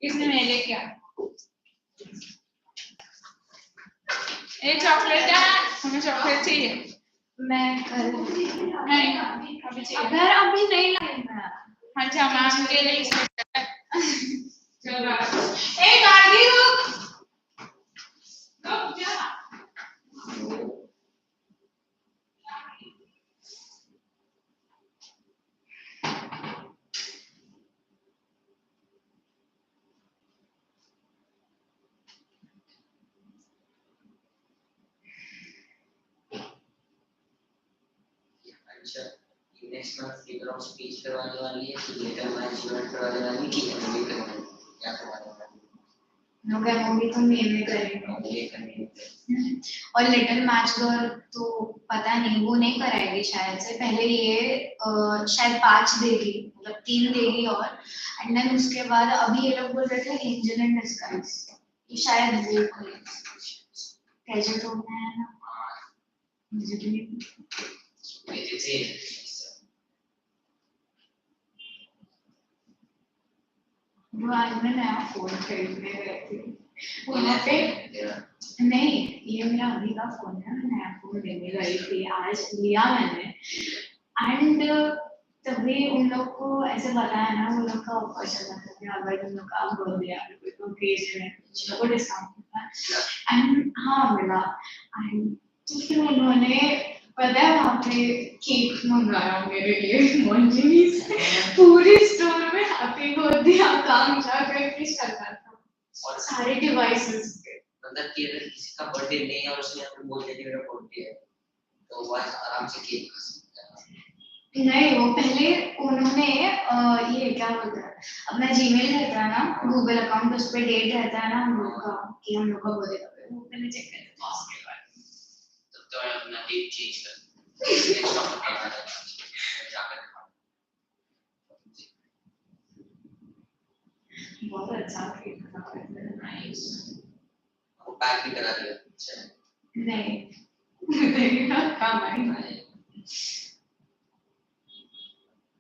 इसने मेरे क्या एक चॉकलेट है, हमें चॉकलेट चाहिए। मैं कल नहीं अभी चाहिए। अगर अभी नहीं लाऊंगा। हाँ जी मैम के लिए चलो ए गाड़ी रुक जा। अच्छा next month figure of speech करवाने वाली है कि लेटर मैनेजमेंट करवाने वाली कि एमबी करवाने क्या करवाने वाली होगा होगी तो मेरे करेंगे और लिटिल मैच गर्ल तो पता नहीं वो नहीं कराएगी शायद से पहले ये शायद 5 देगी मतलब 3 देगी और एंड देन उसके बाद अभी ये लोग बोल रहे थे एंजल इन डिस्गाइज ये शायद वो कैसे तो मैं ना मुझे भी वो आज मैं नया फोन खरीदने गई थी वहाँ पे नहीं ये मेरा अभी का फोन है मैं नया फोन लेने गई थी आज लिया मैंने एंड तभी उन लोग को ऐसे बताया ना वो लोग का ऑफर चला था कि अगर तुम लोग का बर्थडे आ रहा है तो प्लीज में को डिस्काउंट मिला एंड हाँ मिला एंड तो फिर उन्होंने पता है वहाँ पे केक मंगाया मेरे लिए मंजरी से पूरी स्टोर में हैप्पी बर्थडे आकांक्षा करके चला था और सारे डिवाइसेस पे मतलब कि अगर किसी का बर्थडे नहीं है और उसने आपको बोल दिया कि मेरा बर्थडे है तो वो आराम से केक खा सकता है। नहीं वो पहले उन्होंने ये क्या बोलते हैं अपना जीमेल रहता है ना गूगल अकाउंट उस पे डेट रहता है ना हम लोग का कि हम लोग का बर्थडे कब है वो पहले चेक करते हैं उसके बाद तब तो मैं अपना डेट चेंज कर बहुत अच्छा केक था नाइस वो पैक भी करा दिया नहीं नहीं काम आई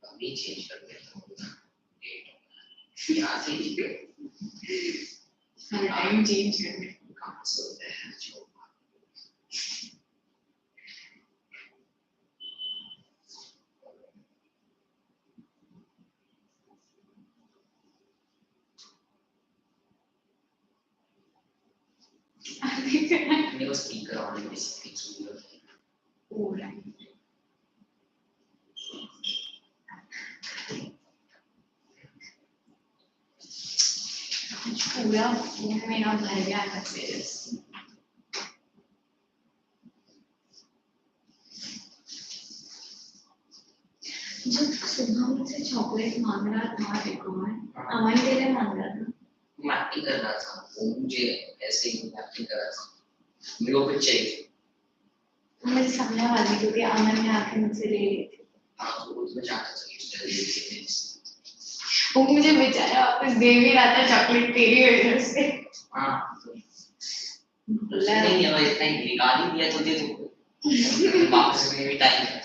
अभी चेंज कर देता हूँ डेट यहाँ से ही टाइम चेंज करने कहाँ से होता है जो मेरे को स्पीकर ऑन है बेसिकली सुन पूरा फोन में ना भर गया मैसेजेस जब सुबह मुझसे चॉकलेट मांग रहा था रिकॉर्ड अमन के लिए मांग रहा था मैपिंग कर रहा था वो मुझे ऐसे ही मैपिंग कर रहा था मेरे को कुछ चाहिए मैं सामने वाली क्योंकि अमन ने आके मुझसे ले ली थी हाँ तो वो मैं जानता था कि उसने ले ली थी वो मुझे बेचारा वापस दे भी रहा था चॉकलेट तेरी वजह से हाँ नहीं है भाई इतना ही निकाल ही दिया तो दे दो वापस में भी टाइम है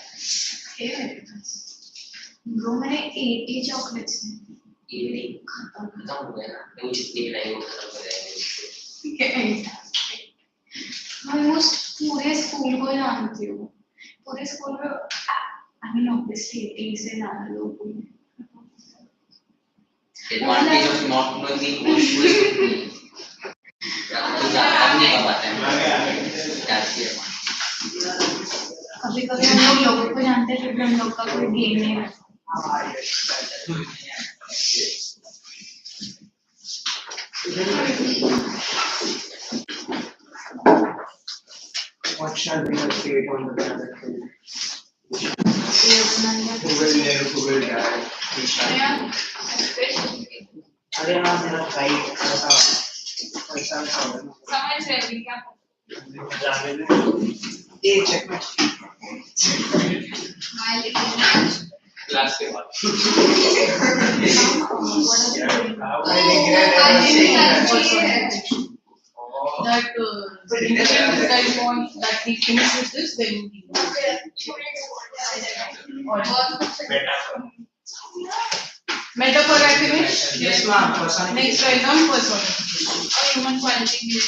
ब्रो मैंने 80 चॉकलेट्स हैं 80 खत्म हो गया ना वो जितनी भी लाइन वो खत्म हो जाएंगे ऑलमोस्ट पूरे स्कूल को जानती हूँ पूरे स्कूल में आई मीन ऑब्वियसली 80 से ज्यादा लोग advantage of not knowing the whole school तो जानता नहीं का बात है कभी कभी हम लोग लोगों को जानते हैं फिर हम लोग का कोई गेम नहीं रहता What shall be the fate on the planet? Who will live, who will die? अरे हाँ मेरा भाई ऐसा समझ रहे हो क्या एक चेक में क्लास के बाद that want that he finishes this then he Metaphor I finish? Yes, ma'am. Personification. Next write down personification. Or human quality is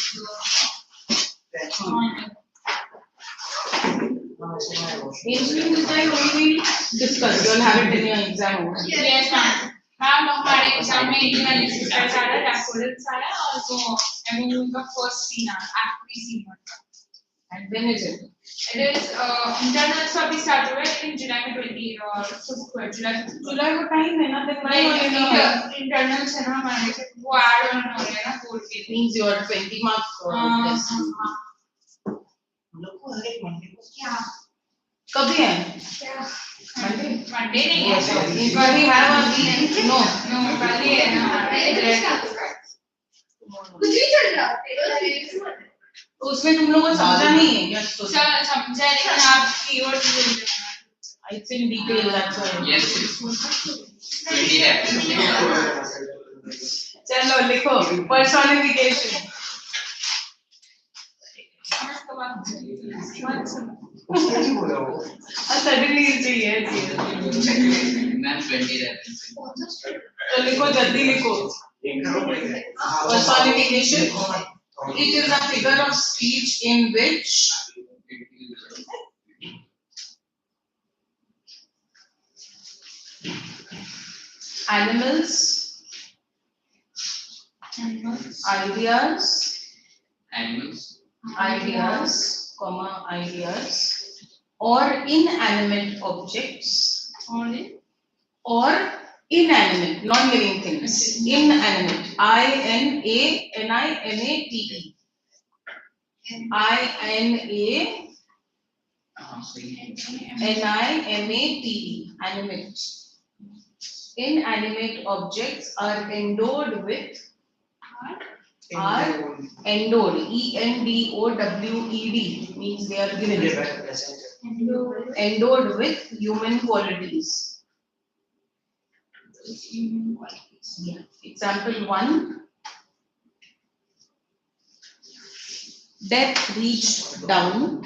Ancient design only discuss. You will have it in your exam. yes ma'am. Ma'am हमारे exam में analysis का सारा report सारा और वो MOU का first scene act 3 scene And when is it? It is internal so अभी start हुआ है in July में 20 और July को टाइम है ना then why internal से ना हमारे से वो ऐड होने हो रहा है ना बोर्ड के means you are 20 marks test. हम लोग को हर एक मंडे को क्या कभी है? क्या Monday? मंडे नहीं है But we have a week. No. No कल ही है ना कुछ भी चल रहा है तो उसमें तुम लोगों को समझा नहीं है क्या? सर समझा लेकिन आप कीवर्ड बोल रहे हो It's in detail that's why. Yes. 20 lakhs. चलो लिखो personification. नहीं बोला वो Suddenly you say yes, yes. Ma'am 20 lakhs. तो लिखो जल्दी लिखो. Personification. It is a figure of speech in which animals, ideas, or inanimate objects, or inanimate, non-living things. Inanimate. I-N-A-N-I-M-A-T-E. I-N-A-N-I-M-A-T-E. Animate. Inanimate objects are endowed with endowed. E-N-D-O-W-E-D means they are given. Endowed with human qualities. Yeah. Example 1. Death reached down.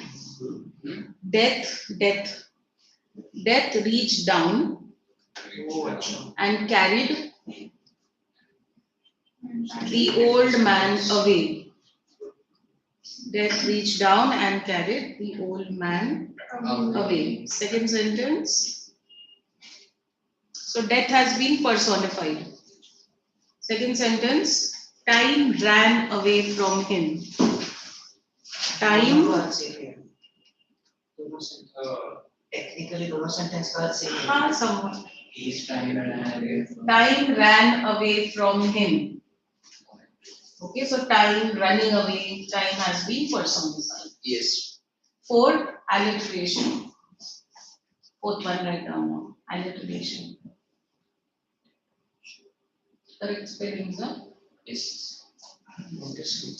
Death reached down and carried the old man away. Death reached down and carried the old man away. Second sentence. So death has been personified. Second sentence. Time ran away from him. Time. Technically दोनों sentence का same है हाँ somewhat. Time ran away from Time ran away from him. Okay, so time running away, time has been personified. Yes. Fourth, alliteration. Fourth one right down now. Alliteration. Correct spellings, huh? Yes. Interesting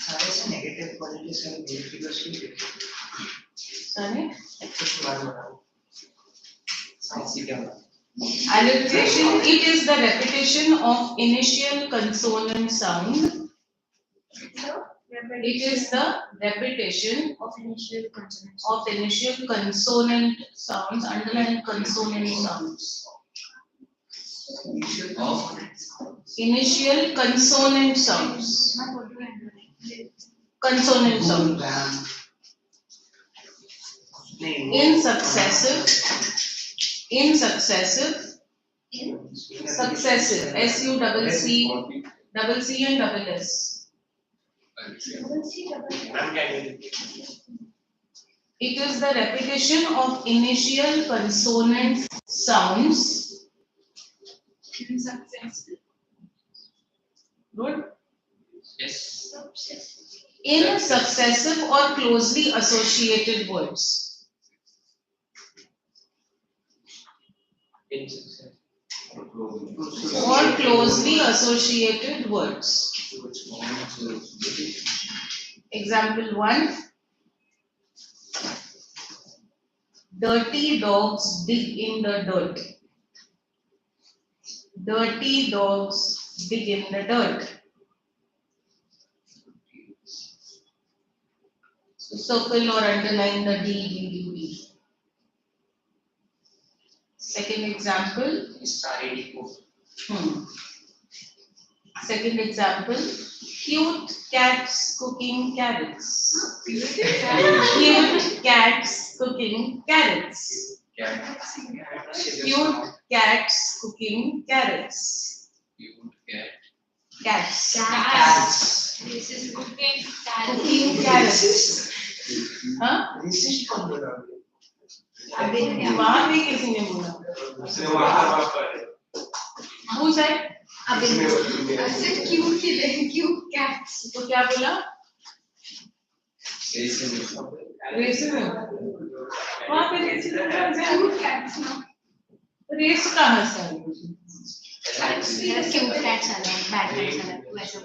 सारे से negative quality से negative figures की Sorry? Access के बारे में बताओ science क्या होता Alliteration, it is the repetition of initial consonant sound. It is the repetition of initial consonants. of initial consonant sounds, underline consonant sounds. Initial consonant sounds. Consonant sounds. In successive, successive, S-U-C-C and double S. It is the repetition of initial consonant sounds. Good. Yes. In successive or closely associated words. Or closely associated words. Example 1. Dirty dogs dig in the dirt. Dirty dogs dig in the dirt. So circle or underline the D. Second example. Started को Second example. Cute cats cooking carrots. Cute cats cooking carrots. Cute cats cooking carrots. Cats. This is cooking Cooking carrots. हाँ? Racist कौन बोला? वहाँ भी किसी ने बोला. Who said? I said cute cats. तो क्या बोला? Racism. वहाँ पे racism कहाँ से आया? Cute cats, no. Race कहाँ से आया? Cute cats are like bad cats are like वैसे.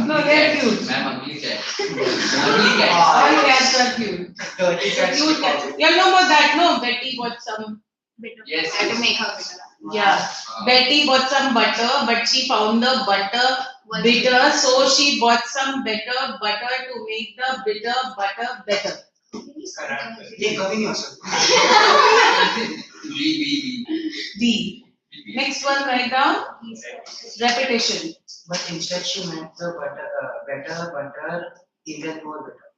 No, they are cute. Ma'am, ugly cat. Ugly cat. All cats are cute. Dirty cats. Cute cats. Yeah, no more that. No, Betty bought some. Yes. I have to make her better. Yeah, Betty bought some butter, but she found the butter bitter, so she bought some better butter to make the bitter butter better. ये कभी नहीं हो सकता. D. Next one, write down. Repetition. But instead she meant the better, even more better.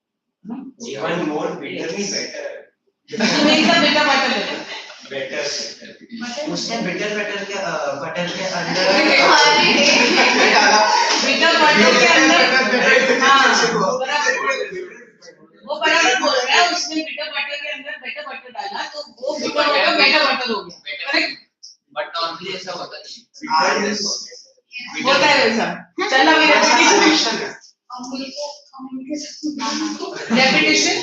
Even more bitter means better. To make the bitter butter better. Better. उसने bitter के अंदर Bitter butter के अंदर. हाँ, वो बराबर बोल रहा है. उसने bitter butter के अंदर better butter डाला, तो वो bitter butter better butter हो गया. Correct? But normally ऐसा होता नहीं. होता है वैसा. चल अभी repetition. Repetition.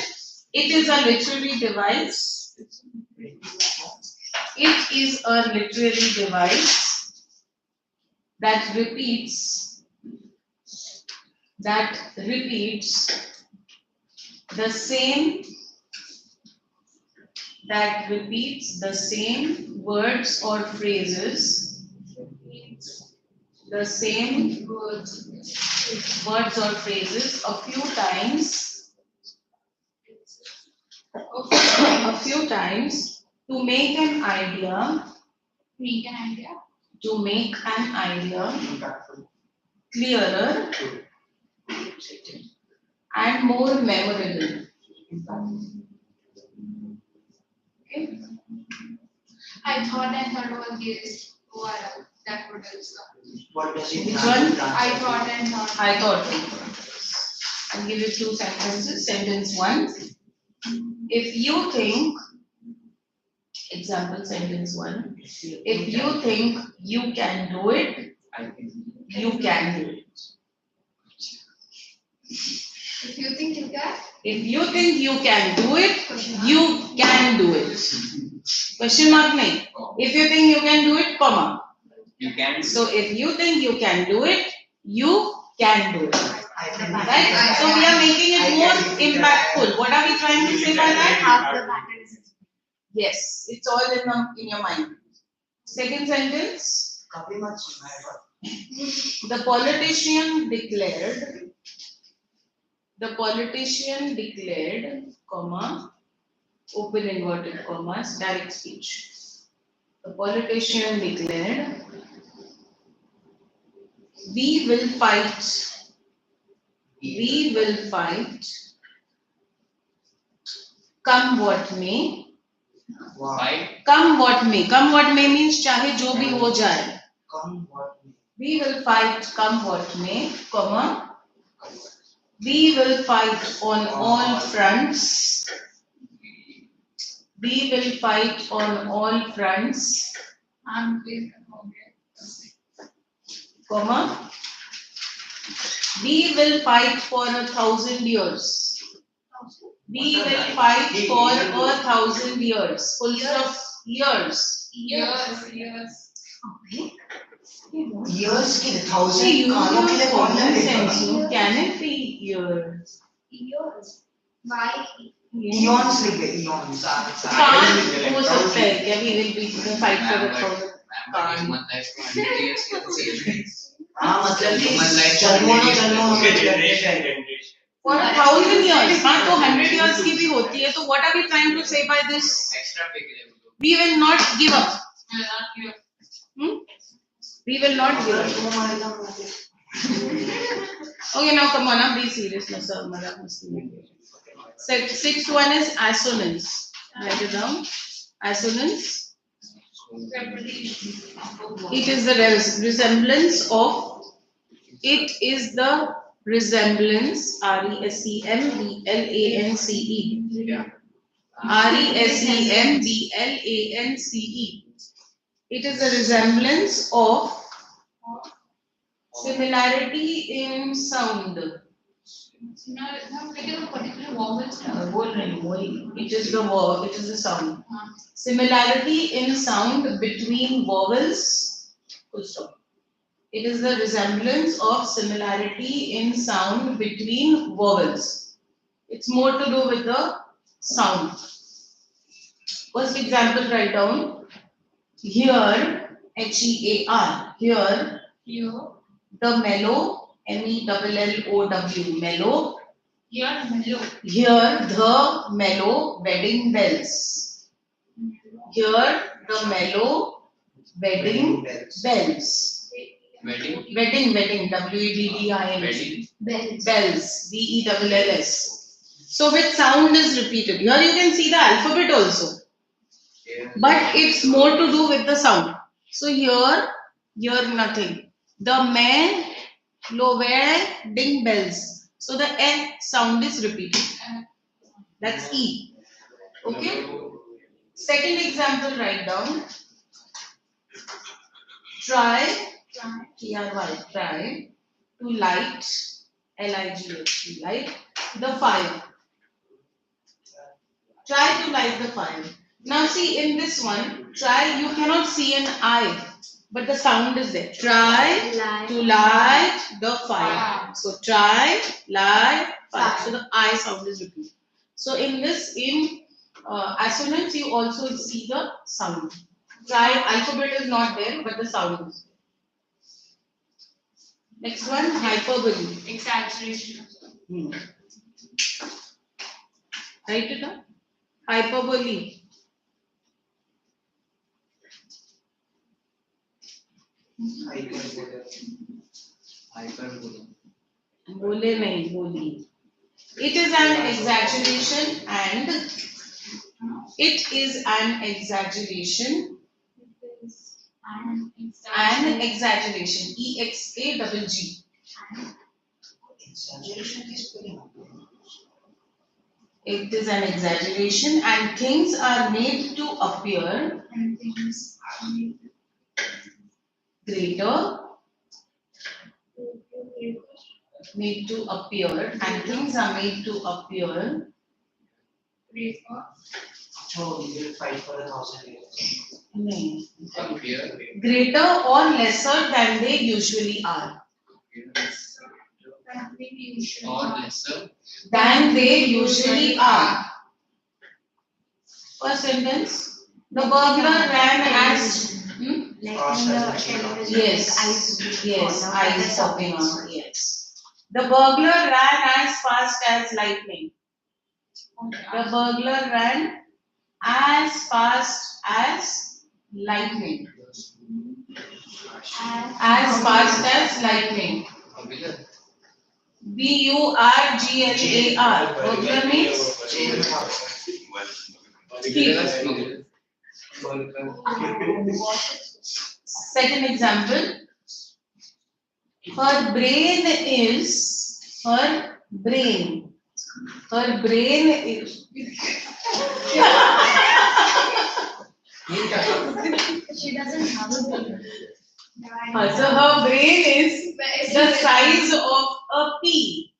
It is a literary device. It is a literary device that repeats the same words or phrases, a few times to make an idea clearer and more memorable. Okay. I thought was this. That would help. What does it Which mean? one? I thought. I'll give you two sentences. Sentence 1. If you think, example sentence 1. If you think you can do it, you can do it. If you think you can. If you think you can do it, you can do it. Question mark nahi. If you think you can do it, comma. You can. So if you think you can do it, you can do it. Right? So we are making it more impactful. What are we trying to say by that? Half the pattern is. Yes, it's all in your mind. Second sentence. काफी मत सुना है पर. The politician declared, comma, open inverted commas, direct speech. The politician declared, we will fight, come what may. Wow. Fight. Come what may means चाहे जो भी हो जाए. Come what may. We will fight, come what may, comma. We will fight on all fronts. We will fight on all fronts, comma. We will fight for 1,000 years. We will fight for 1,000 years. Full stop. Years. Years के See, 1,000 use कानों के your लिए कौन common sense. है? You can it be years? Why? Eons लिख दे eons. Can't हो सकता है क्या? We will be fight for 1,000. Human life 100 years के तो celebrate. हाँ मतलब Human life जन्मों Generation. For 1,000 years, हाँ तो 100 years की भी होती है. So what are we trying to say by this? Extra pick level. We will not give up. will not give. We will not give up. Okay, now come on, now be serious, no sir. Sixth one is assonance. Write it down. Assonance. It is the resemblance of. It is the resemblance. RESEMBLANCE. RESEMBLANCE. It is a resemblance of similarity in sound. It is the word. It is the sound. Similarity in sound between vowels. Full stop. It is the resemblance of similarity in sound between vowels. It's more to do with the sound. First example, write down. Here, HEAR. Here, the mellow, MELLOW, mellow. Here, the mellow wedding bells. Here, the mellow wedding bells. Wedding. Wedding, WEDDING. Bells, BELLS. So which sound is repeated? Here you can see the alphabet also, but it's more to do with the sound. So here nothing. The wedding bells. So the N sound is repeated. That's E. Okay. Second example, write down. Try to light, LIGHT, light the fire. Try to light the fire. Now see, in this one, try, you cannot see an I, but the sound is there. Try to light the fire. So try, light, fire. So the I sound is repeated. So in assonance, you also see the sound. Try, alphabet is not there, but the sound is there. Next one, hyperbole. Exaggeration. Write it down. Hyperbole. Bole nahi, boli. It is an exaggeration and exaggeration. EXAGG. Exaggeration is pretty much. It is an exaggeration and things are made to appear greater. Made to appear and things are made to appear. Oh, you will fight for 1,000 years. Appear. Greater or lesser than they usually are. Or lesser. Than they usually are. First sentence. The burglar ran as. Yes, eyes popping out. Yes. The burglar ran as fast as lightning. The burglar ran as fast as lightning. As fast as lightning. BURGLAR. Burglar means thief. Second example. Her brain is. She doesn't have a brain. So her brain is the size of a pea.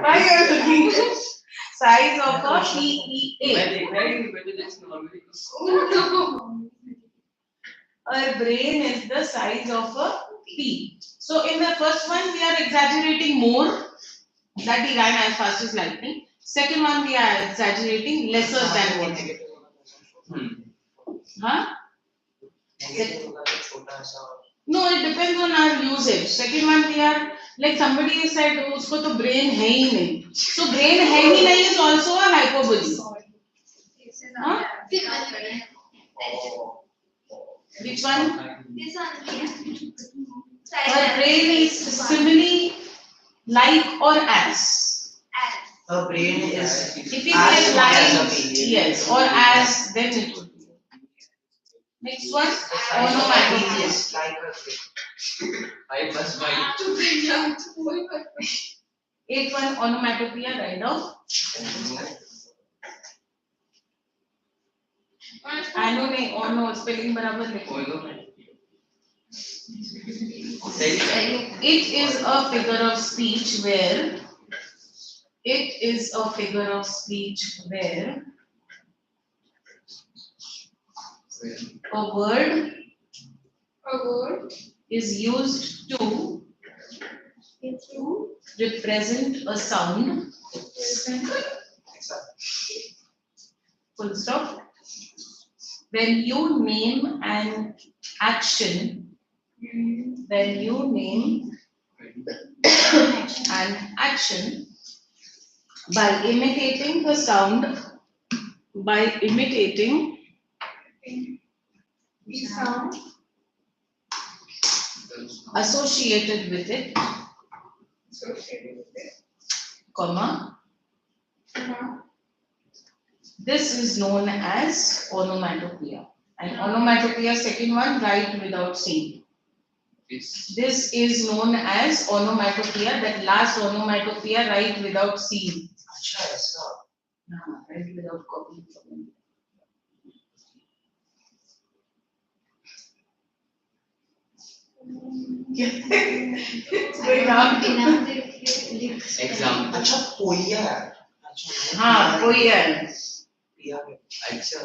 Why are you looking? Size of a PEA. Her brain is the size of a pea. So in the first one we are exaggerating more, that he ran as fast as lightning. Second one we are exaggerating lesser than what. Huh? Negative होगा तो छोटा सा No, it depends on our usage. Second one, we are like somebody has said, "Oh, उसको तो brain है ही नहीं." So brain है ही नहीं is also a hyperbole. Huh? Which one? Her brain is simile, like or as. Her brain is If it as is strong as a like, female. yes, or as, then it would be. Next one, onomatopoeia. Is like a thing. I plus my. Eighth one, onomatopoeia, write down. आनो नहीं ono spelling बराबर लिखो. It is a figure of speech where a word is used to represent a sound. Full stop. When you name an action, by imitating the sound, associated with it, comma, this is known as onomatopoeia. And onomatopoeia, second one, write without seeing. This is known as onomatopoeia. That last onomatopoeia, write without seeing. अच्छा ऐसा. Write without copying from them. Going up. Example. अच्छा पोइया है. अच्छा. हाँ, पोइया है. पिया है. अच्छा.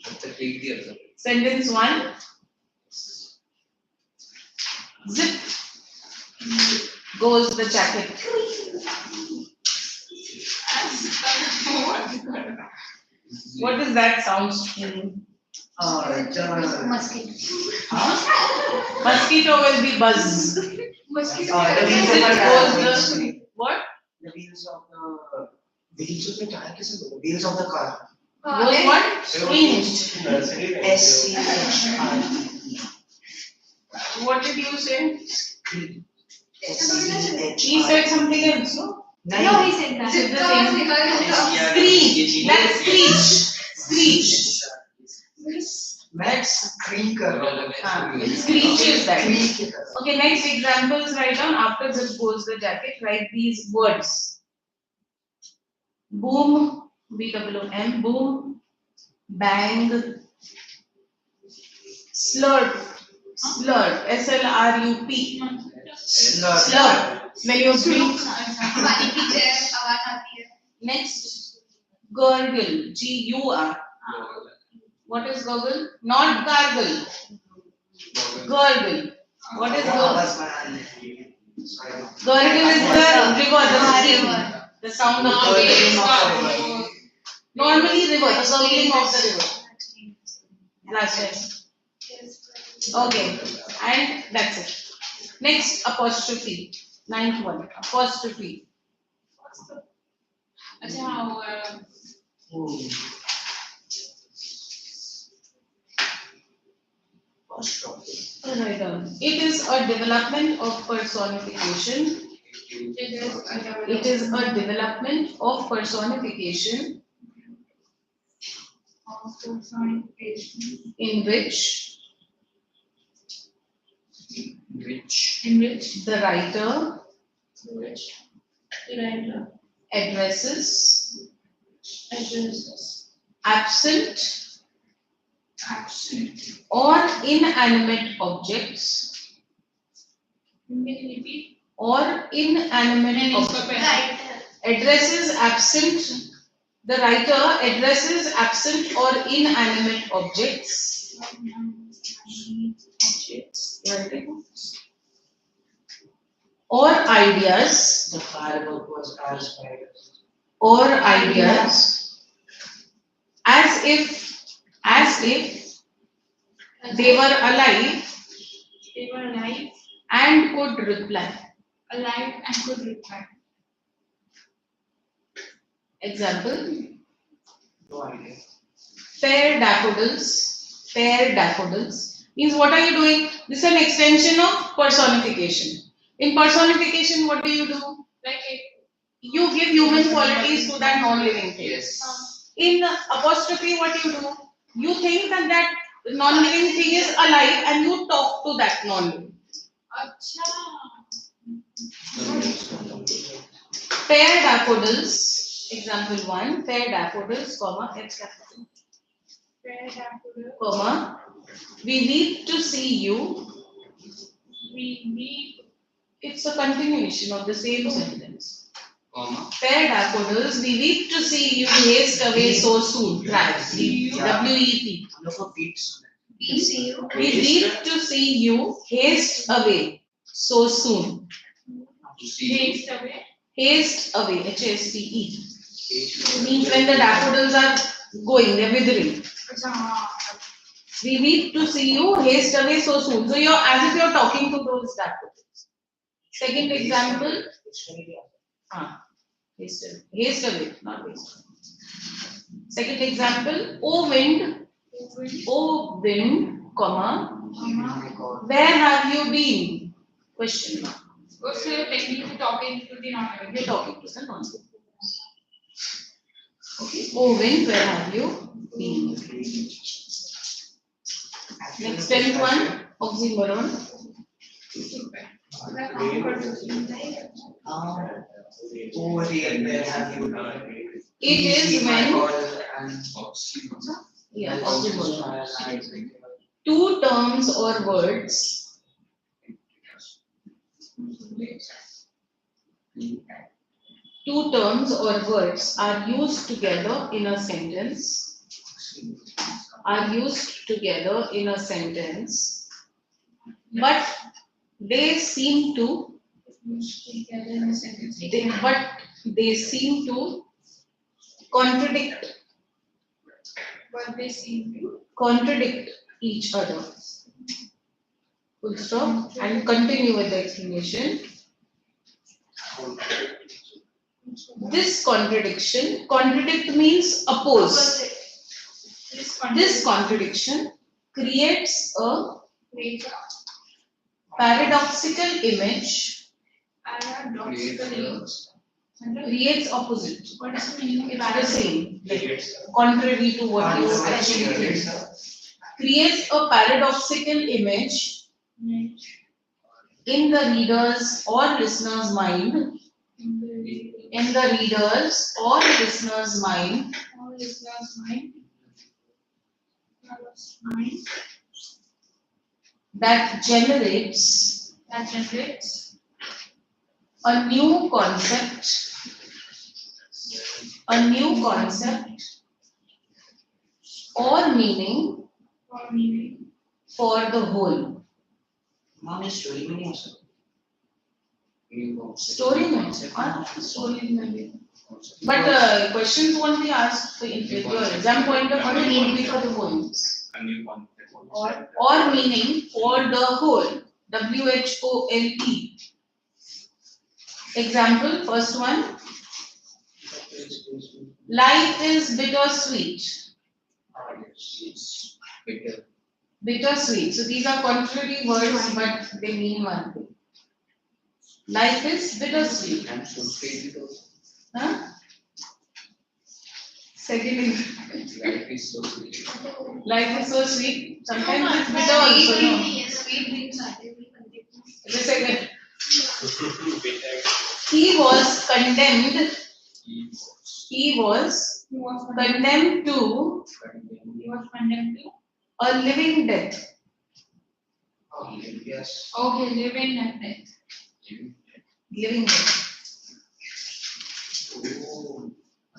अब तक लिख दिया था. Sentence 1. Zip goes the jacket. What is that sound in? Mosquito will be buzz. Zip goes the what? The wheels of the tyre कैसे बोलो? Wheels of the car. Goes what? Squeezed. SCHR. What did you say? SCHR. He said something else, no? No, he said that. It's the same. Screech. That's screech. मैं scream कर रहा हूँ. It screeches that. Scream कर रहा हूँ. Okay, next examples write down. After zip goes the jacket, write these words. Boom, B-O-O-M, boom, bang, slurp, S-L-R-U-P, slurp, when you drink. Next, gurgle, G-U-R. What is gurgle? Not gargle, gurgle. What is gurgle? Gurgle is the river, the sound of the river. Normally river, the gurgling of the river. Last time. Okay, and that's it. Next, apostrophe. Ninth one, apostrophe. It is a development of personification. It is a development of personification in which the writer addresses absent or inanimate objects addresses absent. The writer addresses absent or inanimate objects or ideas. The firework was as bright as if They were alive They were alive, and could reply. alive and could reply. Example, No idea. fair daffodils. Fair daffodils means what are you doing? This is an extension of personification. In personification, what do? Like it. You give human qualities to that non-living thing. Yes. In apostrophe, what you do? You think that that non-living thing is alive and you talk to that non-living. Acha. Fair daffodils, example 1, fair daffodils, comma, F capital, Fair daffodil. comma, we weep to see you. We It's a continuation of the same sentence. Comma. Fair daffodils, we weep to see you haste away so soon. Tracks, W-E-P. हम लोग को beats We see you. We weep to see you haste away so soon. To see. haste away. Haste away, H-A-S-T-E. Means when the daffodils are going, they're withering. Acha. We weep to see you haste away so soon. So you're as if you're talking to those daffodils. Second example, haste away, not haste away. Second example, O wind, comma, where have you been? Question mark. So you're technically talking to the non-living. You're talking to the non-living. Okay. O wind, where have you been? Next 10th one, oxymoron. over here, where have you been? It is when, yeah, oxymoron. Two terms or words are used together in a sentence. But they seem to contradict But they seem to. each other. Full stop and continue with the explanation. This contradiction, contradict means oppose. This contradiction creates a paradoxical image, creates opposite. What is the meaning? It's the same, like contrary to what you actually think. Creates a paradoxical image in the reader's or listener's mind. That generates a new concept or meaning for the whole. Mom, is story में नहीं हो सकता. Story में. But questions won't be asked for your exam point of view, it would be for the poems. Or meaning for the whole. WHOLE. Example, first one. Life is bittersweet. Bittersweet. So these are contrary words, but they mean one thing. Life is bittersweet. And so sweet. Huh? Second, Life is so sweet. life is so sweet. Sometimes it's bitter also. No? The second. He was condemned to a living death. Yes. Okay, living and death. Living death. Oh,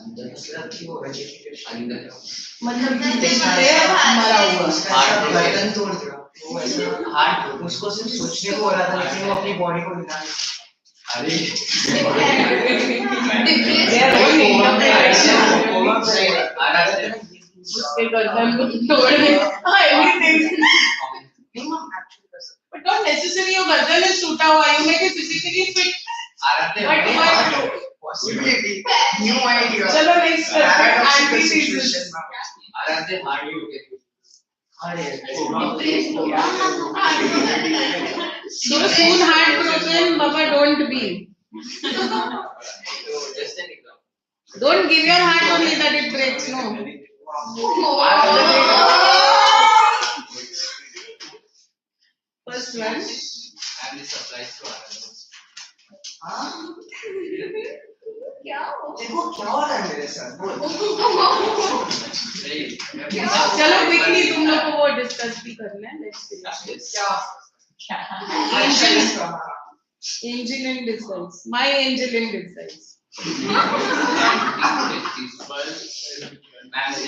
अंदर मतलब कि वो vegetation. अंदर. मतलब मरा हुआ. गर्दन तोड़ दिया. वो ऐसा हार्ट उसको सिर्फ सोचने को हो रहा था लेकिन वो अपनी बॉडी को हिला नहीं. अरे. They are all interpretations. उसके गर्दन को तोड़ दे everything. But not necessarily your गर्दन is टूटा हुआ. You may be physically fit. But possibility, new idea. चलो next Paradoxical antithesis. situation. आराध्य hardly look at you. So soon heartbroken, Baba, don't be. So just an example. Don't give your heart only that it breaks. No. First one. And this applies to Aradhya. देखो क्या हो रहा है मेरे साथ बोल Right. चलो quickly तुम लोग को वो discuss भी करना है. Let's finish this. Angel in disguise. My angel in disguise.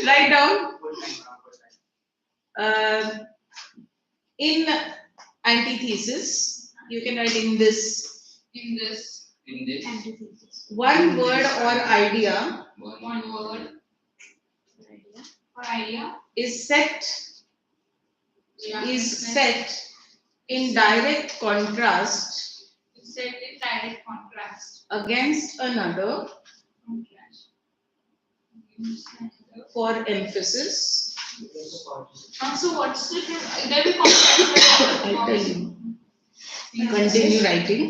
Write down. In antithesis, you can write in this. In this In this One word or idea one word or idea is set in direct contrast is set in direct contrast. against another for emphasis. So what's the difference? There will be contrast. I'll tell you. Continue writing.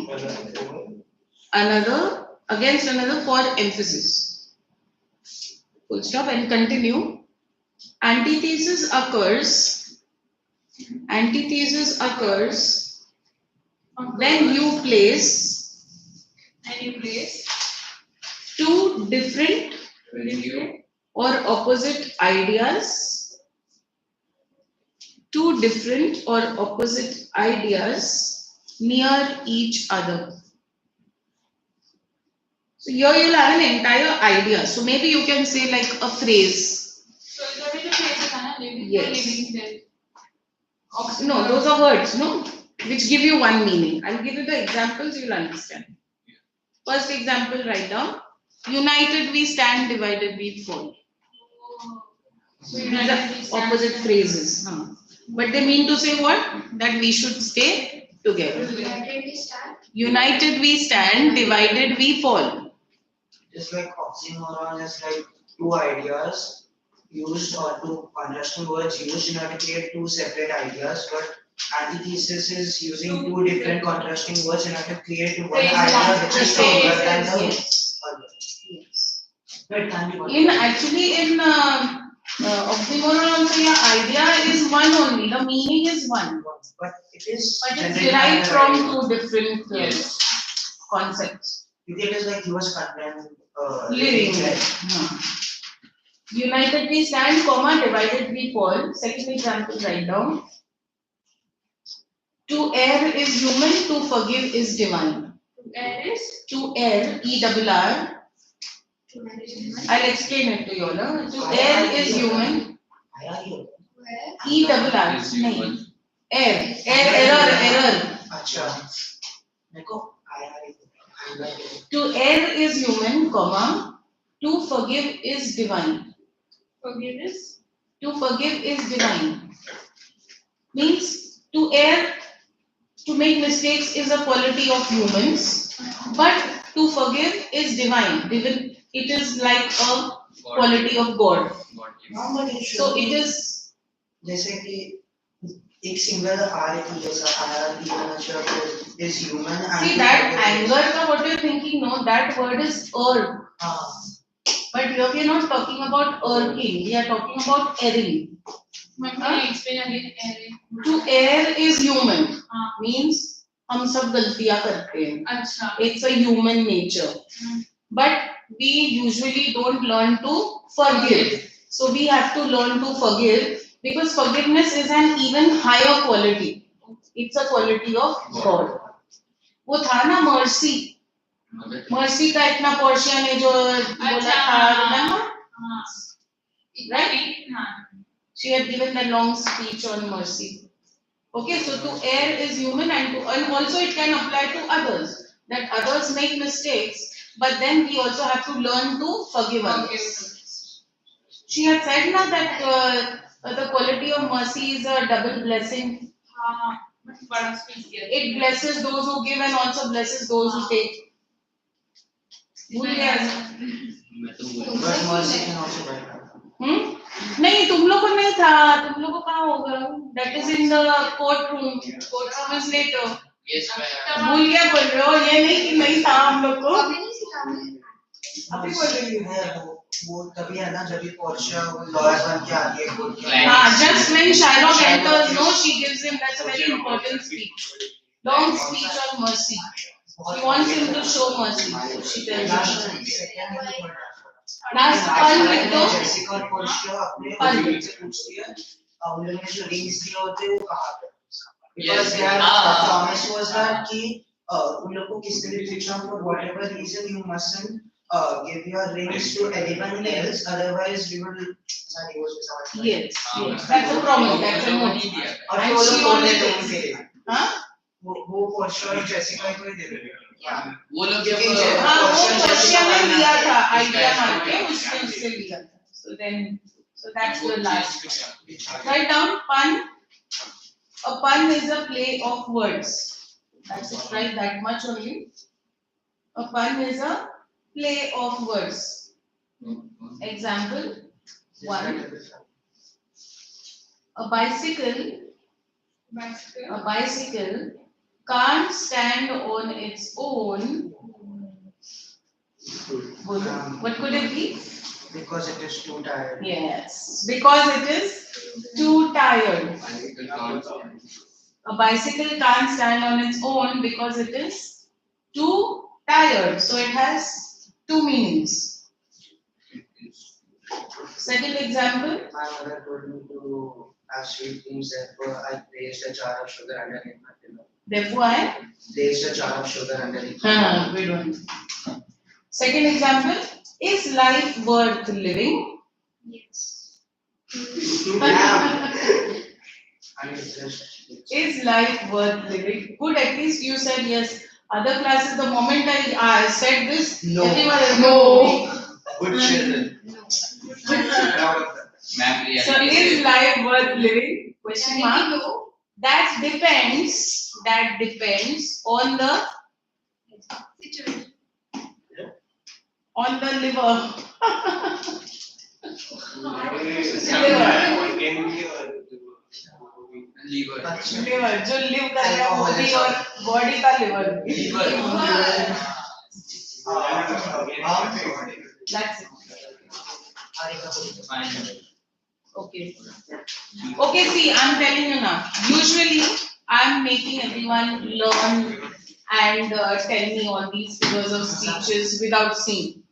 Another against another for emphasis. Full stop and continue. Antithesis occurs when you place two different or opposite ideas near each other. So here you'll have an entire idea. So maybe you can say like a phrase. So is that the phrase is living Yes. or living dead? No, those are words, no? Which give you one meaning. I'll give you the examples, you'll understand. First example, write down. United we stand, divided we fall. So These united we are stand. opposite phrases. But they mean to say what? That we should stay together. United we stand, divided we fall. Just like oxymoron is like two ideas used or two contrasting words used in order to create two separate ideas, but antithesis is using two different contrasting words in order to create one idea which is stronger than the other. But it can't be one. In oxymoron also, your idea is one only. The meaning is one. But it is But it's generated derived by the from idea. two different Yes. concepts. It is like he was condemned Living United we stand, comma, divided we fall. Second example, write down. To err is human, to forgive is divine. There is To err, E-double-R. I'll explain it to you all. To err is human, I are you? E-double-R. नहीं. Error. अच्छा देखो I are you? To err is human, comma, to forgive is divine. forgiveness. To forgive is divine. Means to err, to make mistakes is a quality of humans, but to forgive is divine. It is like a quality of God. Normally So it is. जैसे कि एक single are की जैसा are की मतलब is human and See that anger, ka what you're thinking, no, that word is err. But here we are not talking about erring, we are talking about erring. Can you explain again? To err is human, हाँ. means हम सब गलतियां करते हैं. अच्छा. It's a human nature. But we usually don't learn to forgive. So we have to learn to forgive because forgiveness is an even higher quality. It's a quality of God. वो था ना mercy. Mercy का इतना portion है जो बोला था, remember? Right? She had given that long speech on mercy. Okay, so to err is human and also it can apply to others. That others make mistakes, but then we also have to learn to forgive others. She had said na that the quality of mercy is a double blessing. हाँ बड़ा speech किया It blesses those who give and also blesses those who take. भूल गया मैं तो बोल But mercy can also buy that. नहीं तुम लोग को नहीं था तुम लोग को कहाँ होगा that is in the courtroom is later yes मैं भूल गया बोल रहे हो ये नहीं कि नहीं था हम लोग को अभी नहीं सीखा मैंने। अभी बोल रही हूँ है वो तभी है ना जब भी पोर्शिया लॉयर बन के आती है कोर्ट में। Client. हाँ just when Shylock enters no she gives him that's a very important speech long speech of mercy she wants him to show mercy so she tells him last पल लिख दो Jessica और Portia अपने पल। husband से पूछती है उन लोगों ने जो रिंग्स दिए होते हैं वो कहाँ पे Yes, because their हाँ। promise was that कि उन लोग को किसी भी restriction for whatever reason you mustn't give your rings to anyone else otherwise we will sorry was yes yes that's a promise that's a note और And वो she लोग always बोलते says- थे हाँ वो पोर्शिया और जेसिका को ही दे देते वो लोग क्योंकि जब हाँ वो Portia पर्शिया ने Jessica लिया था उसका आइडिया ऐसा मार के किया। उसने उससे लिया था so then so that's वो the last चीज write down pun a pun is a play of words that's it right that much only a pun is a play of words example one a bicycle can't stand on its own what could it be because it is too tired yes because it is too tired a bicycle can't stand on its own because it is too tired so it has two meanings second example my mother told me to have sweet things therefore I placed a jar of sugar underneath my pillow therefore I placed a jar of sugar underneath good one second example is life worth living Yes. I'm interested Is life worth living? Good, at least you said yes. Other classes, the moment I said this, No. everyone is no. good children proud of them ma'am So reality is life worth living? Question mark. No. That depends on the Situation. liver. liver Liver, जो live कर रहा है वो भी और body का liver भी. That's it. fine Okay. Okay, see, I'm telling you now. Usually, I'm making everyone learn and tell me all these figures of speeches without seeing.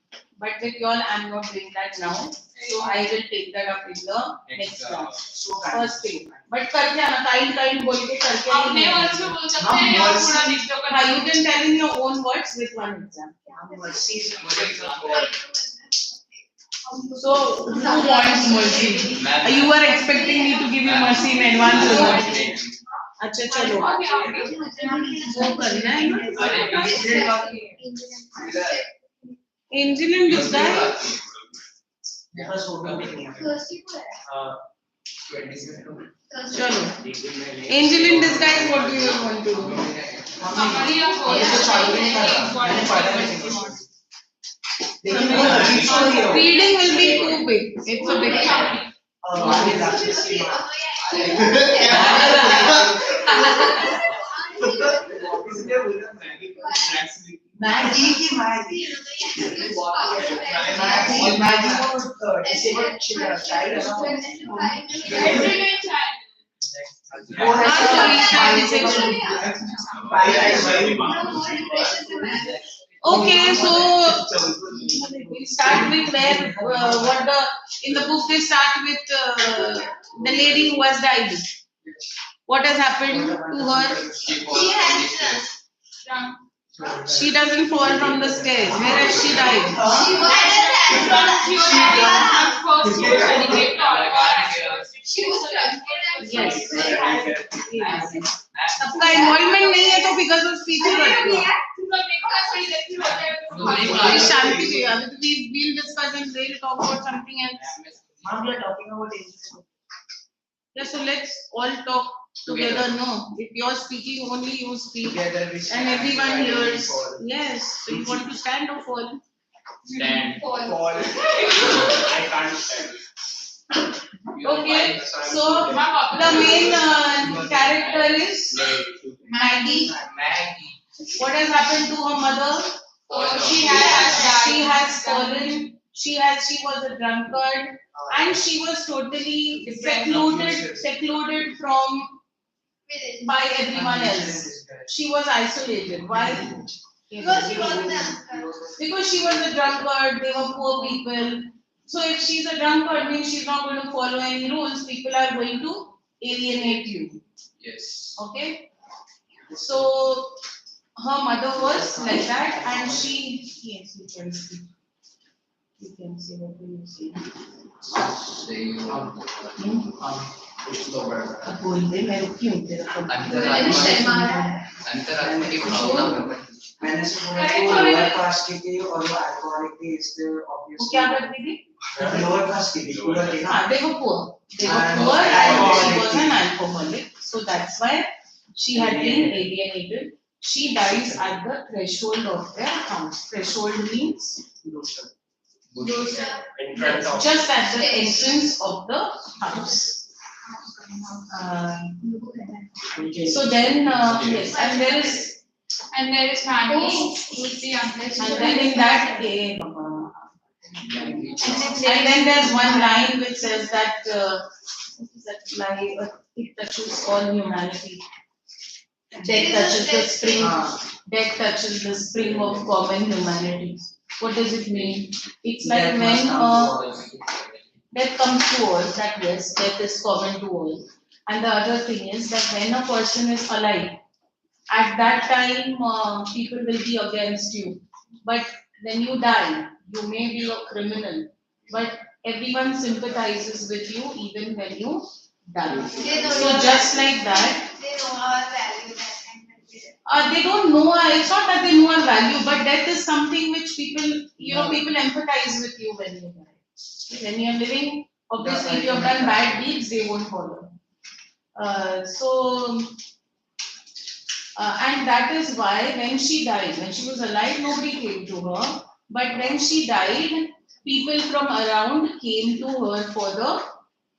But with y'all, I'm not doing that now. So I will take that up in the next class. so First thing. But करके आना, kind बोल के करके अपने नहीं words में बोल सकते हैं या पूरा लिख दो हाँ, you can tell in your own words with one example. mercy is So, who wants mercy? You were expecting me to give you mercy in advance or not? अच्छा चलो वो करना है ना Angel in disguise because वो भी नहीं है Thirsty को है। चलो Angel in disguise what do you want to do summary of all ये तो चालू नहीं कर रहा मैंने पढ़ा नहीं लेकिन वो अजीब सा ही है reading will be too big it's a big topic हमारे लास्ट की मैगी की मैगी मैगी वो डिसेबल्ड चाइल्ड है ना everyday child वो है okay so we start with where what the in the book they start with the lady who has died what has happened to her she doesn't fall from the stairs where has she died yes सबका involvement नहीं है तो because of speeches करती है शांति चाहिए अभी तो we will discuss and we'll talk about something else Ma'am, we are talking about incident. Yeah, so let's all talk together. No, if you're speaking, only you speak, Together we and stand, everyone divided we hears. fall. Yes. So you want to stand or fall? Stand. Fall. I can't stand. You are Okay. fine, So the main character is Maggie. Maggie. What has happened to her mother? She has fallen. She was a drunkard, and she was totally secluded from by everyone else. She was isolated. Why? Because she was the Because she was a drunkard. They were poor people. So if she's a drunkard, means she's not going to follow any rules. People are going to alienate you. Yes. Okay. So her mother was like that, and she, yes, you can see. You can see what do you see. Say you बोल दे मैं रुकी हूँ तेरा अंतरात्मा की भावना प्रकट मैंने सुना है वो लोअर कास्ट की थी और वो अल्कोहलिक थी इसलिए वो ऑब्वियसली क्या करती थी लोअर कास्ट की थी पूरा थी ना हाँ they were poor and she was an alcoholic, so that's why she had been alienated. She dies at the threshold of their house. Threshold means in front of just at the entrance of the house. So then, yes, and there is Maggie, who's the youngest. and then in that case, and then there's one line which says that what is that line? It touches all humanity. Death touches the spring. Death touches the spring of common humanity. What does it mean? It's like Death when must come to us. death comes to all. That yes, death is common to all. And the other thing is that when a person is alive, at that time people will be against you. But when you die, you may be a criminal, but everyone sympathizes with you even when you die. So just like that, they know our value that time. they don't know. It's not that they know our value, but death is something which people, people empathize with you when you die. When you are living, obviously, if you have done bad deeds, they won't follow. And that is why when she died, when she was alive, nobody came to her. But when she died, people from around came to her for the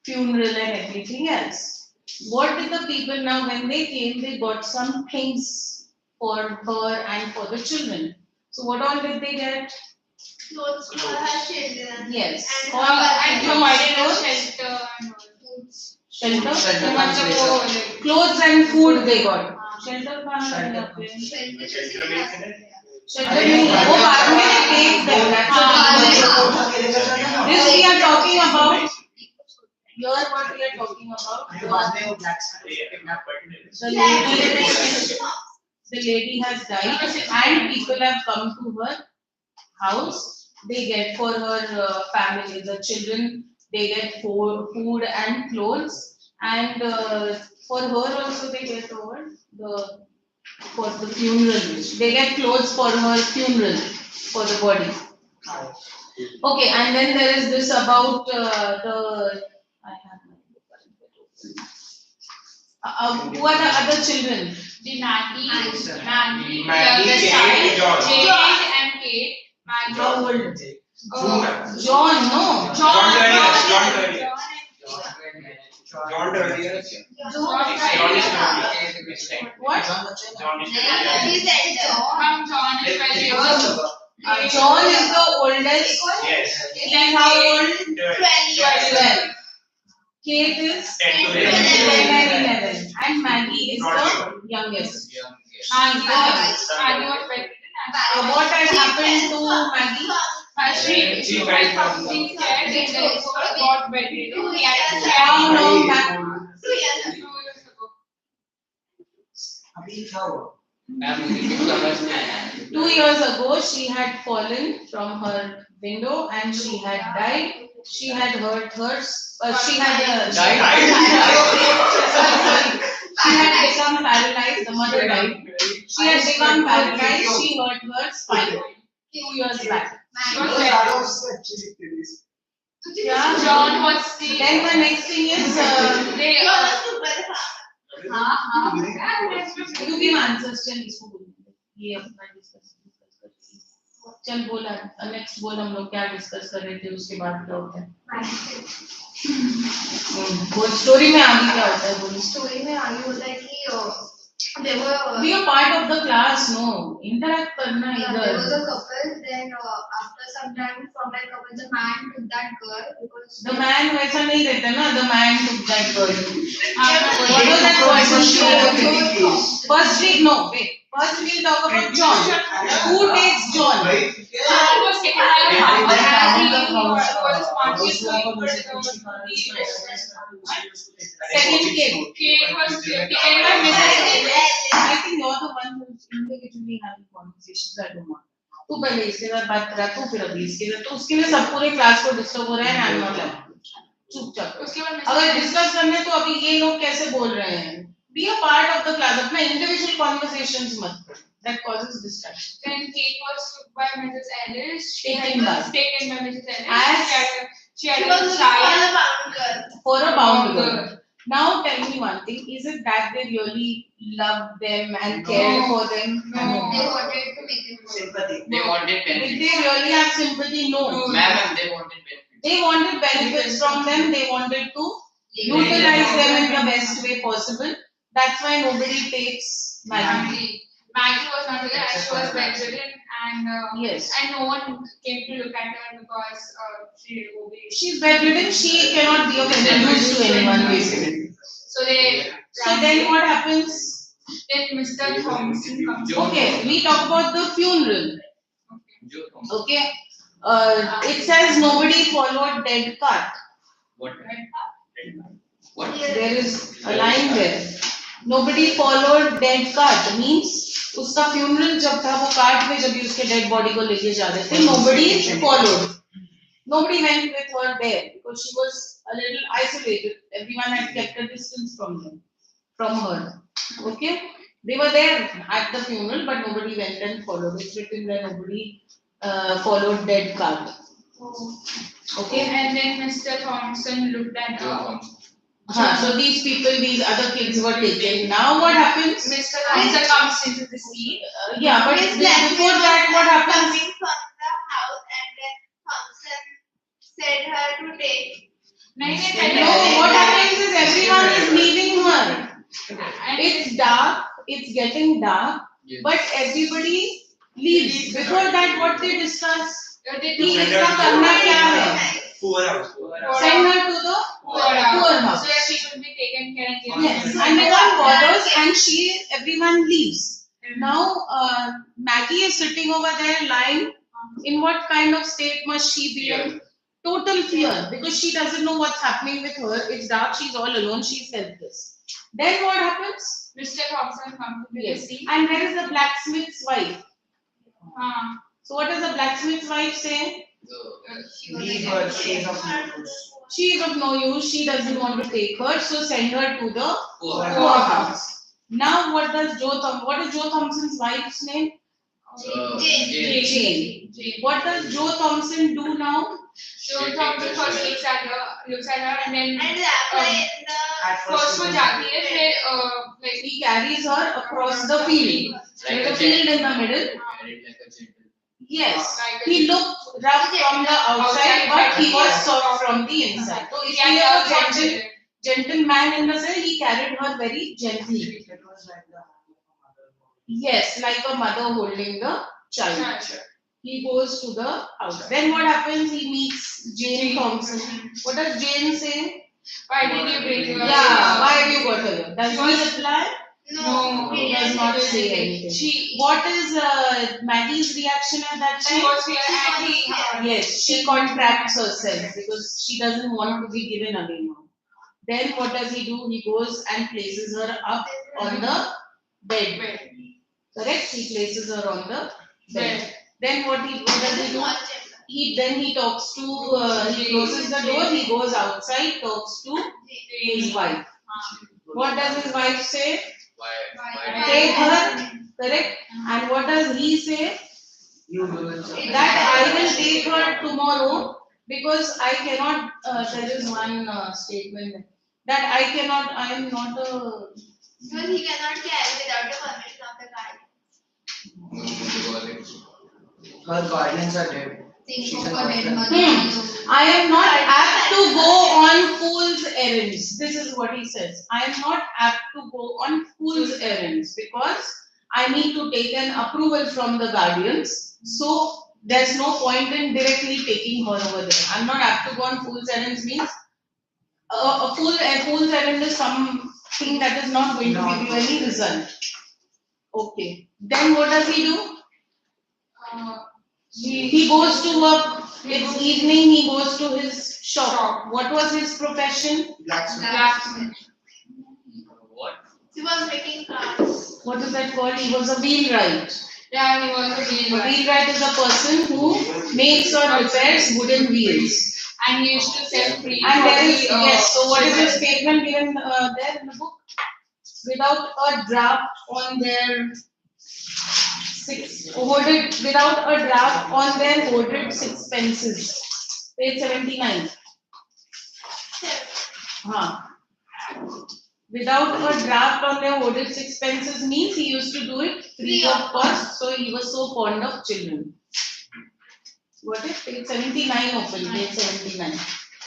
funeral and everything else. What did the people now, when they came, they got some things for her and for the children. So what all did they get? Clothes for her children. Yes. And All And provided a clothes, shelter and shelter, clothes and food they got. Shelter shelter. वो बाद में take them. This we are talking about. Here what we are talking about. The lady has died and people have come to her house. They get for her family, the children, they get food and clothes, and for her also they get for the funeral. They get clothes for her funeral, for the body. Okay, and then there is this about I have my book. Who are the other children? the Maggie, Maggie, Kate, Jade John. and Kate. Maggie. How old? Oh, John, no. John Dudley. What? He said John is very old. John is the oldest. Yes. He is how old? 12. 12. Kate is 10 to 10 and 11. And Maggie is the youngest. Maggie was very What had happened to Maggie? She had something said and then got buried. How long back? 2 years. 2 years ago. अभी क्या हुआ? 2 years ago, she had fallen from her window and she had died. She had hurt her. She had She had become paralyzed. The mother died. She had become paralyzed. She hurt her spine 2 years back. Yeah. John was the. Then the next thing is They. you give answers. चल इसको बोल ये अपना discuss कर चल बोला next बोल हम लोग क्या डिस्कस कर रहे थे उसके बाद क्या होता है बोल स्टोरी में आगे क्या होता है बोल स्टोरी में आगे होता है कि there were be a part of the class no interact करना there was इधर a couple then after some time from that couple the man took that girl because the man वैसा नहीं रहता ना the man took that girl What was that word? first week no wait first we'll talk about John who takes John John was taken by a farmer and he was responsible second Kate Kate was taken by Mrs. I think you're the one who's individually having conversations I don't know तू पहले इसके साथ बात करा तू फिर अभी इसके साथ तो उसके लिए सब पूरे क्लास को डिस्टर्ब हो रहा है आई एम नॉट चुपचाप उसके बाद अगर डिस्कस करने तो अभी ये लोग कैसे बोल रहे हैं be a part of the class अपना इंडिविजुअल कॉन्वर्सेशंस मत करो that causes distraction Then Kate was took by Mrs. Ellis. She Taken by. was taken by Mrs. Ellis. As she had a child for a bound girl. Now tell me one thing, is it that they really loved them and cared for them? No. they wanted to make them Sympathy. They wanted Did benefits. they really have sympathy? No. Ma'am, they wanted benefits. They wanted benefits from them, they wanted to utilize them in the best way possible. That's why nobody takes Maggie. Maggie was not there as she was bedridden and Yes. and no one came to look at her because she obeyed. She's bedridden, she cannot be of any use to anyone basically. So they. So then what happens? Then Mr. Thompson comes. Okay, we talk about the funeral. Joe Thomas. Okay. It says nobody followed dead cart. What? What? There is a line there. Nobody followed dead cart means उसका funeral जब था वो cart में जब भी उसके dead body को लेके जा रहे थे nobody followed. Nobody went with her there because she was a little isolated. Everyone had kept a distance from her. Okay. They were there at the funeral but nobody went and followed. It's written that nobody followed dead cart. Okay. And then Mr. Thompson looked at Joe her. Thomas. So these people, these other kids were taken. Now what happens? Mr. Thompson comes into the scene. Yeah, but before that, what happens? Coming from the house and then Thompson said her to take. No, what happens is everyone is leaving her. And It's dark, it's getting dark, Yes. but everybody leaves. Before that, what they discuss? they कि took इसका करना क्या है? Poor house. Send her to the poor house. so that she could be taken care and given. Yes, and no one bothers, and everyone leaves. Now, Maggie is sitting over there lying. In what kind of state must she be in? Total fear, because she doesn't know what's happening with her. It's dark, she's all alone, she's helpless. Then what happens? Mr. Thompson comes into the Yes, scene. and there is the blacksmith's wife. Uh, So what does the blacksmith's wife say? Leave her, she's of no use. She is of no use, she doesn't want to take her, so send her to the Poor. poor house. Now what is Joe Thompson's wife's name? Jane. Jane. What does Joe Thompson do now? so Thompson first looks at her and then And after in the At first वो जाती है फिर like He carries her across the field. There's a field in the middle. Married like a gentle. Yes, he looked rough from the outside, but he was soft from the inside. So if he was a gentleman in the sense, he carried her very gently. It was like the hand of a mother. Yes, like a mother holding the child. He goes to the house. Then what happens? He meets Jane Thompson. What does Jane say? why did you bring her? Yeah, why have you got her? Does he reply? No, He does not say anything. What is Maggie's reaction at that she time? was here and he Yes, she contracts herself because she doesn't want to be given away now. Then what does he do? He goes and places her up on the bed. Correct? He places her on the bed. Then what does he do? He talks to, he closes the door, he goes outside, talks to his wife. What does his wife say? Why? Take her, correct? And what does he say? You do it. That I will take her tomorrow Because I cannot, there is one statement that I cannot, I am not a, Because he cannot carry without the permission of the guardian. Her guardians are dead. Think She's of an a dead orphan. mother. I am not apt to go on fool's errands. This is what he says. I am not apt to go on fool's errands because I need to take an approval from the guardians. So there's no point in directly taking her over there. I'm not apt to go on fool's errands means a fool's errand is something that is not going to give you any result. Okay. Then what does he do? He goes to work. It's evening. He goes to his shop. What was his profession? Blacksmith. What? She was making cars. What is that called? He was a wheelwright. Yeah, he was a A wheelwright. wheelwright is a person who makes or repairs wooden wheels. And he used to sell free. And for there is, the, yes, so what is the children. statement given there in the book? Without a draft on their hoarded sixpences. Page 79. Without a draft on their hoarded sixpences means he used to do it free of cost, so he was so fond of children. What is page 79 open, page 79.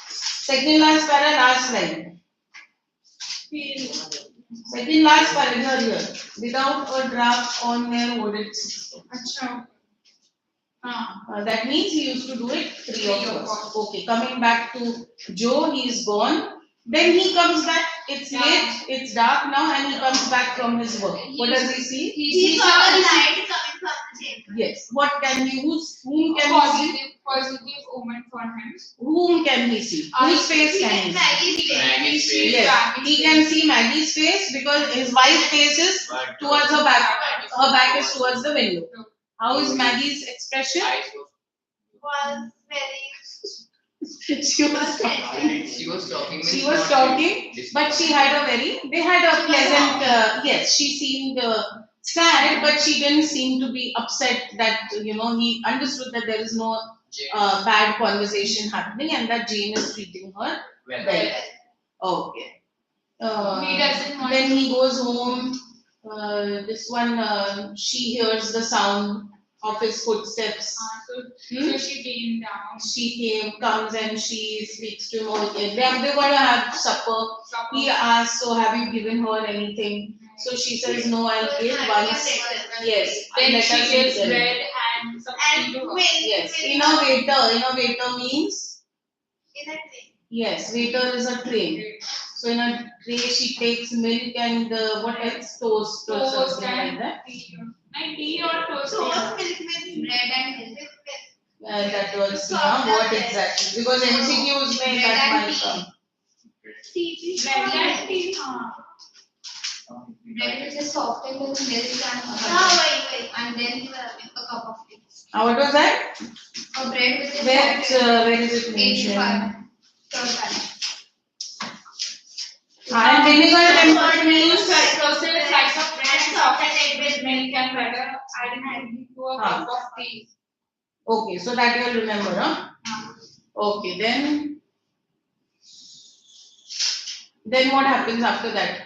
Second last para, last line. Second last para here. Without a draft on their hoarded sixpences. That means he used to do it free of cost. Okay, coming back to Joe, he is gone. Then he comes back. It's late, it's dark now, and he comes back from his work. What does he see? He saw a light coming from the chamber. Yes. What can he? Whom can he see? Positive omen for him. Whom can he see? Whose face can he see? Maggie's face. Yes. He can see Maggie's face because his wife's face is towards her back. Her back is towards the window. How is Maggie's expression? Was very. She was talking. She was talking. She was talking, but she had a they had a pleasant, yes, she seemed sad, but she didn't seem to be upset that, he understood that there is no bad conversation happening and that Jane is treating her well. Okay. He doesn't want Then he goes home. This one, she hears the sound of his footsteps. So she came down. She comes and she speaks to him. Okay, they're going to have supper. He asks, so have you given her anything? So she says, no, I'll give once. Yes. Then let she us gives eat them. bread and something to her. Yes. Innovator means? In a tray. Yes, waiter is a tray. So in a tray she takes milk and what else? Toast or Toast something like and that. tea or toast. So milk with bread and milk. That was what exactly? Because MCQs may that might come. Bread and tea. Bread which is softened with milk and then you have a cup of tea. What was that? A bread which is Where is it mentioned? 85. Third time. And vinegar tempered means Toasted a slice of bread and softened it with milk and butter. Adding to a cup of tea. okay, so that you will remember, huh? Okay, then what happens after that?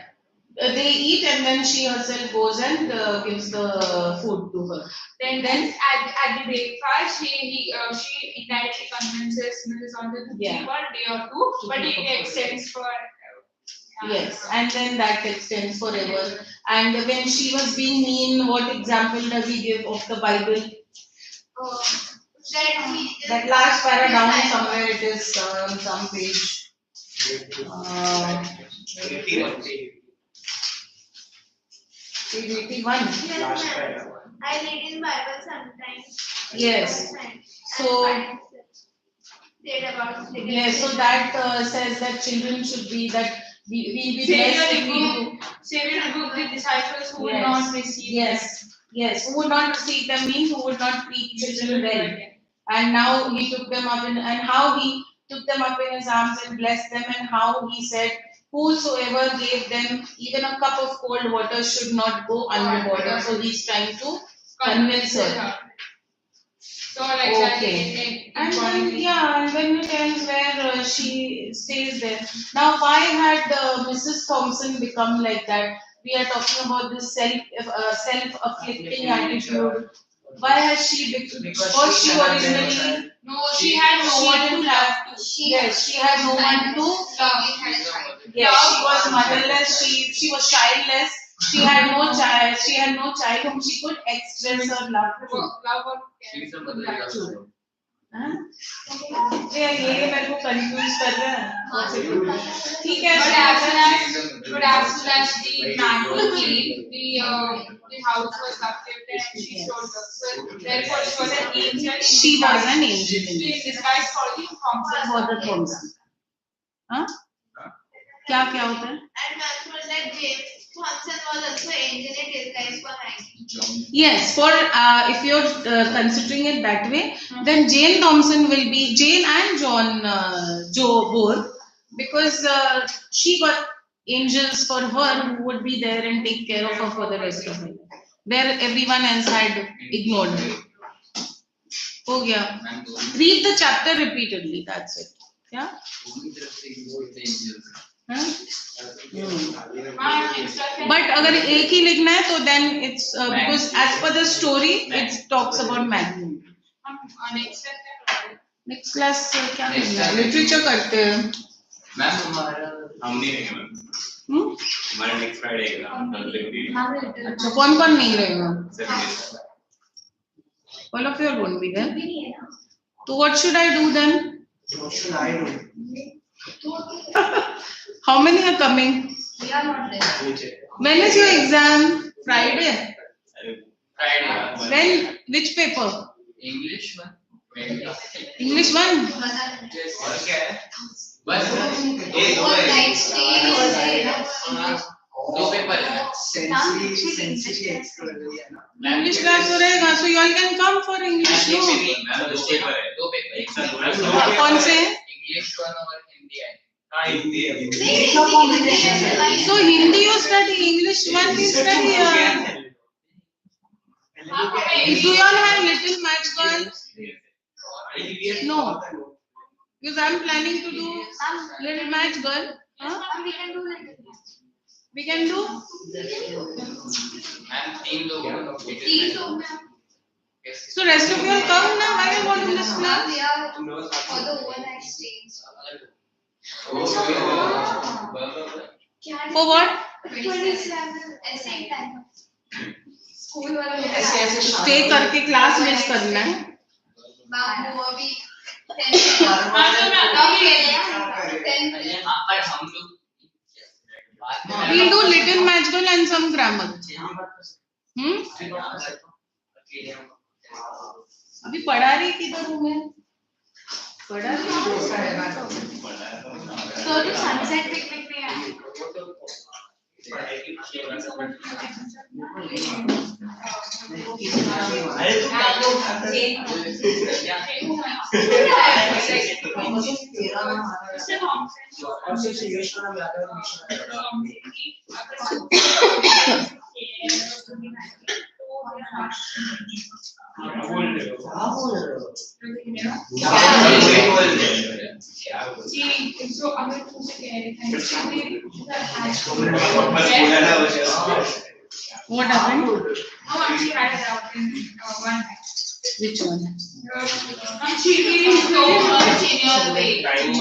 They eat and then she herself goes and gives the food to her. Then at the breakfast, she indirectly convinces Mrs. Alden to keep for a day or two, but it extends for. Yes, and then that extends forever. And when she was being mean, what example does he give of the Bible? That last para down somewhere it is on some page. 81. Page 81. Yes, ma'am. I read in Bible sometimes. Yes. So yes, so that says that children should be that we will be blessed if we do. Savior rebuked the disciples who would Yes. not receive them. Yes, who would not receive them means who would not treat children well. And now he took them up and how he took them up in his arms and blessed them, and how he said, whosoever gave them even a cup of cold water should not go underwater. So he's trying to convince her. So like that Okay. And then, yeah, and then it tells where she stays there. Now, why had Mrs. Thompson become like that? We are talking about this self-afflicting attitude. Why has she become? Because Was she she cannot bear originally? no, she had no one to love to. Yes, she had no one to. Yes, she was motherless. She was childless. She had no child. She had no child whom she could express her love to. Love or She's a mother. हाँ? ये मेरे को confuse कर रहा है ठीक है but as soon as the man came, the house was uplifted and she showed up. So therefore she was an angel. She was an angel in She disguised for the Thompson. for the Thompson हाँ क्या क्या होता है And Maxwell that James Thompson was also angel in disguise for Maggie. Yes, for if you're considering it that way, then Jane Thompson will be Jane and Joe both, because she got angels for her who would be there and take care of her for the rest of her life, where everyone else had ignored her. हो गया. Read the chapter repeatedly. That's it. Yeah. हाँ? But अगर एक ही लिखना है तो then it's because as per the story it talks about Maggie. Next class क्या लिखना है? Literature करते हैं. मैम हमारा हम नहीं रहेंगे मैम हमारा नेक्स्ट फ्राइडे का अच्छा कौन कौन नहीं रहेगा? 7 days All of you are going to be there. So what should I do then? What should I do? How many are coming? We are not there. When is your exam? Friday. Friday. When? Which paper? English one. Maybe. English one. और क्या है? बस One night stay was there. दो paper है. Sensory exploratory है ना. English class हो रहेगा, so you all can come for English. No. Ma'am 2 paper है दो पेपर एक साथ होना कौन से? इंग्लिश वन और हिंदी है. हाँ हिंदी है So Hindi you study, English one you study. Do you all have little match girls? No. Because I'm planning to do little match girl. Huh? We can do like that. We can do. Ma'am 3 लोग हैं. So rest of you all come now. Why you want to miss class? We are for the overnight stays. For what? 27 same time. School वाला Stay करके class miss करना है. Ma'am, वो अभी 10 पर हम लोग We'll do little match girl and some grammar. अभी पढ़ा रही किधर हूँ मैं? पढ़ा रही So the sunset picnic में आए. What happened? No, she had it out in one night. Which one? She'll be so much in your way. When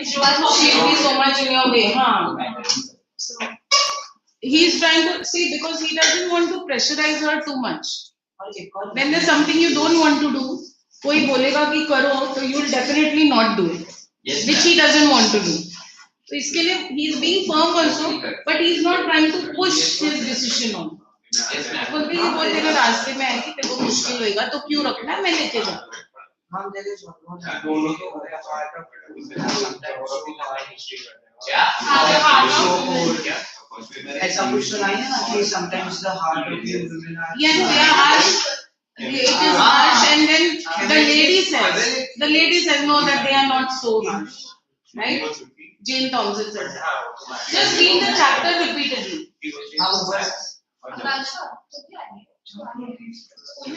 She'll be so much in your way, huh? So he's trying to see because he doesn't want to pressurize her too much. When there's something you don't want to do, कोई बोलेगा कि करो, so you'll definitely not do it, which he doesn't want to do. So इसके लिए he's being firm also, but he's not trying to push his decision on. बोलते ये वो तेरे रास्ते में है कि तेरे को मुश्किल होएगा तो क्यों रखना है मैं लेके जाऊँ. Ma'am, there is one more thing. दोनों के होने का part of क्या? ऐसा कुछ तो नहीं है ना कि sometimes the heart of the women are. Yes, they are harsh. It is harsh, and then the lady says no, that they are not so harsh, right? Jane Thompson said that. Just read the chapter repeatedly. कौन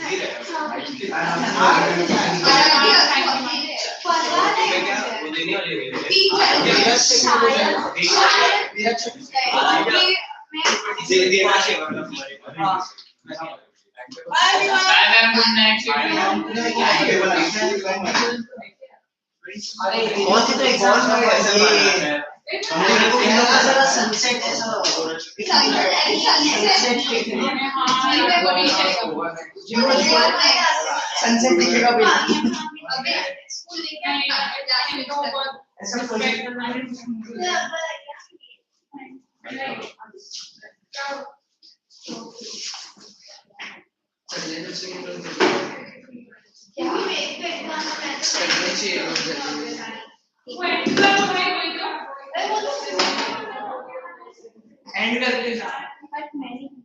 सी तो exam में ये sunset ऐसा sunset दिखेगा बिल्कुल ऐसा and कर दे But many.